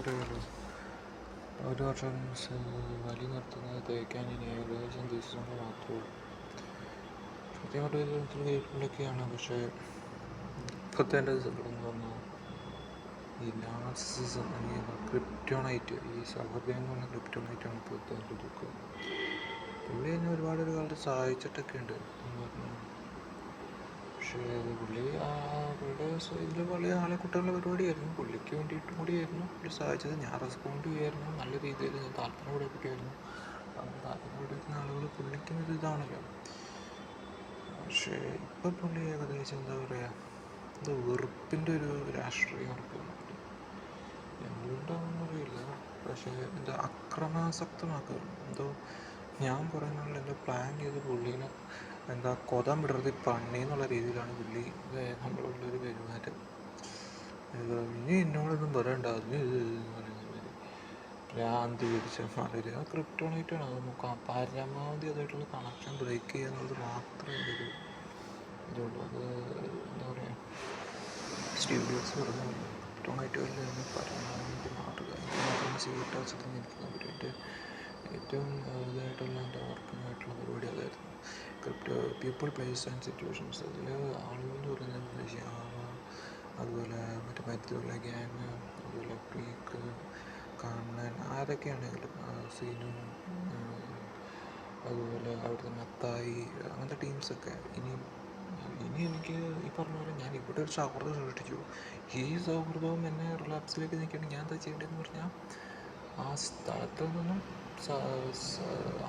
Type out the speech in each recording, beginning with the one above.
അറിയാലോ, ഒരു വർഷം വലി നിർത്തുന്നത് തേക്കാൻ ഇനി ഏകദേശം ദിവസങ്ങൾ മാത്രമേ ഉള്ളൂ. സത്യം പറഞ്ഞ കേട്ടിട്ടൊക്കെയാണ്. പക്ഷേ ഇപ്പോഴത്തെ എൻ്റെ സങ്കടം എന്ന് പറഞ്ഞാൽ ഈ ലാസ്റ്റ് സീസൺ എനിക്ക് ക്രിപ്റ്റോണൈറ്റ്, ഈ സഹോദരൻ എന്ന് പറഞ്ഞ ക്രിപ്റ്റോണൈറ്റാണ് ഇപ്പോഴത്തെ എൻ്റെ ദുഃഖം. പുള്ളി എന്നെ ഒരുപാട് കാലത്ത് സഹായിച്ചിട്ടൊക്കെ ഉണ്ട് എന്ന് പറഞ്ഞു. പക്ഷേ പുള്ളിയുടെ ഇതിൽ വലിയ ആളെ കുട്ടികളുടെ പരിപാടിയായിരുന്നു. പുള്ളിക്ക് വേണ്ടിയിട്ടും കൂടിയായിരുന്നു പുള്ളി സഹായിച്ചത്. ഞാൻ റെസ്പോണ്ട് ചെയ്യുമായിരുന്നു, നല്ല രീതിയിൽ ഞാൻ താല്പര്യം കൊടുപ്പിക്കുമായിരുന്നു. അങ്ങനെ താല്പര്യം കൊടുക്കുന്ന ആളുകൾ പുള്ളിക്കുന്നൊരു ഇതാണല്ലോ. പക്ഷേ ഇപ്പം പുള്ളി ഏകദേശം എന്താ പറയുക, എന്തോ വെറുപ്പിൻ്റെ ഒരു രാഷ്ട്രീയം പുള്ളി. എന്തുകൊണ്ടാണെന്ന് അറിയില്ല. പക്ഷേ എന്താ അക്രമാസക്തമാക്കുക എന്തോ. ഞാൻ കുറേ നാളിൽ എന്തോ പ്ലാൻ ചെയ്ത് പുള്ളീനെ എന്താ കൊതം വിടർത്തി പണി എന്നുള്ള രീതിയിലാണ് പുള്ളി നമ്മളുള്ളൊരു പെരുമാറ്റം. ഇനി എന്നോടൊന്നും പറയണ്ട, അത് ഭ്രാന്ത് പിടിച്ച മാതിരി. ആ ക്രിപ്റ്റോണൈറ്റാണ്. അത് പരമാവധി അതായിട്ടുള്ള കണക്ഷൻ ബ്രേക്ക് ചെയ്യുക എന്നുള്ളത് മാത്രമേ എൻ്റെ ഒരു ഇതുള്ളൂ. അത് എന്താ പറയുക, സ്റ്റീവ് ജോബ്സ് പറഞ്ഞ ക്രിപ്റ്റോണൈറ്റുകളിൽ നിന്ന് പരമാവധി മാറുക. എനിക്ക് മാത്രമേ സീറ്റ് വെച്ചിട്ട് നിൽക്കാൻ പറ്റും. എൻ്റെ ഏറ്റവും ഇതായിട്ടുള്ള എൻ്റെ വർക്കിങ്ങായിട്ടുള്ള പരിപാടി അതായിരുന്നു. Crypto people, place and situations. അതിൽ ആളുകൾ എന്ന് പറയുന്നത് ഷാവ, അതുപോലെ മറ്റേ മരുത്തുള്ള ഗ്യാങ്, അതുപോലെ പീക്ക്, കണ്ണൻ, ആരൊക്കെയാണെങ്കിലും സീനു, അതുപോലെ അവിടുത്തെ മത്തായി, അങ്ങനത്തെ ടീംസൊക്കെ. ഇനി എനിക്ക് ഈ പറഞ്ഞ പോലെ ഞാൻ ഇവിടെ ഒരു സൗഹൃദം സൃഷ്ടിച്ചു. ഈ സൗഹൃദവും എന്നെ റിലാപ്സിലേക്ക് നിൽക്കുകയാണെങ്കിൽ ഞാൻ എന്താ ചെയ്യേണ്ടതെന്ന് പറഞ്ഞാൽ ആ സ്ഥലത്ത് നിന്നും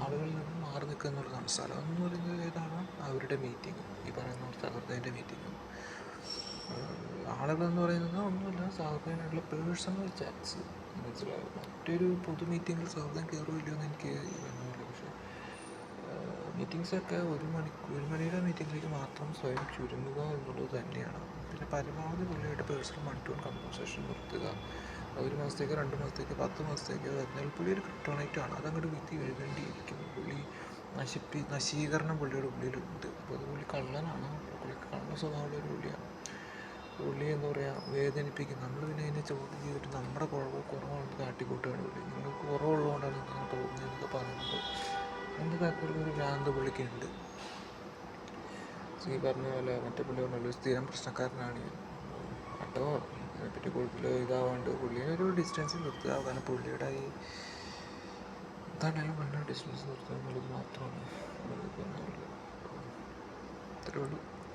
ആളുകളിൽ നിന്നും മാറി നിൽക്കുക എന്നുള്ളതാണ്. സ്ഥലം എന്ന് പറയുന്നത് ഏതാണ്? അവരുടെ മീറ്റിംഗ്, ഈ പറയുന്ന സൗഹൃദത്തിൻ്റെ മീറ്റിങ്ങും. ആളുകളെന്ന് പറയുന്നത് ഒന്നുമില്ല, സൗഹൃദത്തിനുള്ള പേഴ്സണൽ ചാറ്റ്സ്, മനസ്സിലാവും. മറ്റൊരു പൊതു മീറ്റിങ്ങിൽ സൗഹൃദം കയറുമോ ഇല്ലയോ എന്ന് എനിക്ക് വേണമില്ല. പക്ഷേ മീറ്റിങ്സൊക്കെ ഒരു മണിയുടെ മീറ്റിങ്ങിലേക്ക് മാത്രം സ്വയം ചുരുങ്ങുക എന്നുള്ളത് തന്നെയാണ്. പിന്നെ പരമാവധി പുള്ളിയായിട്ട് personal one to one conversation നിർത്തുക. 1 മാസത്തേക്ക് 2 മാസത്തേക്ക് 10 മാസത്തേക്ക് എന്നാൽ പുള്ളി ഒരു ക്രിപ്റ്റോണൈറ്റാണ്. അതങ്ങോട്ട് വിധി എഴുതേണ്ടിയിരിക്കുന്നു. പുള്ളി നശീകരണം പുള്ളിയുടെ ഉള്ളിലുണ്ട്. അപ്പോൾ അത് പുള്ളി കള്ളനാണ്. പുള്ളിക്ക് കള്ള സ്വഭാവമുള്ള ഒരു പുള്ളിയാണ്. പുള്ളി എന്താ പറയുക, വേദനിപ്പിക്കും. നമ്മൾ പിന്നെ അതിനെ ചോദ്യം ചെയ്തിട്ട് നമ്മുടെ കുറവാണെന്ന് കാട്ടിക്കൂട്ടുകയാണ് പുള്ളി. നിങ്ങൾക്ക് കുറവുള്ളതുകൊണ്ടാണ് നിങ്ങൾക്ക് തോന്നിയതൊക്കെ പറയുന്നത്. എൻ്റെ താല്പര്യമുള്ളൊരു ഭ്രാന്ത് പുള്ളിക്കുണ്ട്. ഈ പറഞ്ഞ പോലെ മറ്റേ പുള്ളി പറഞ്ഞല്ലോ, സ്ഥിരം പ്രശ്നക്കാരനാണ് കേട്ടോ. അതിനെപ്പറ്റി കൂടുതൽ ഇതാവാണ്ട് പുള്ളിയൊരു ഡിസ്റ്റൻസ് നിർത്തുക. കാരണം പുള്ളിയുടെ ഈ എന്താണെങ്കിലും പുള്ളിയുടെ ഡിസ്റ്റൻസ് നിർത്തുക എന്നുള്ളത് മാത്രമാണ്. അത്രേ ഉള്ളൂ.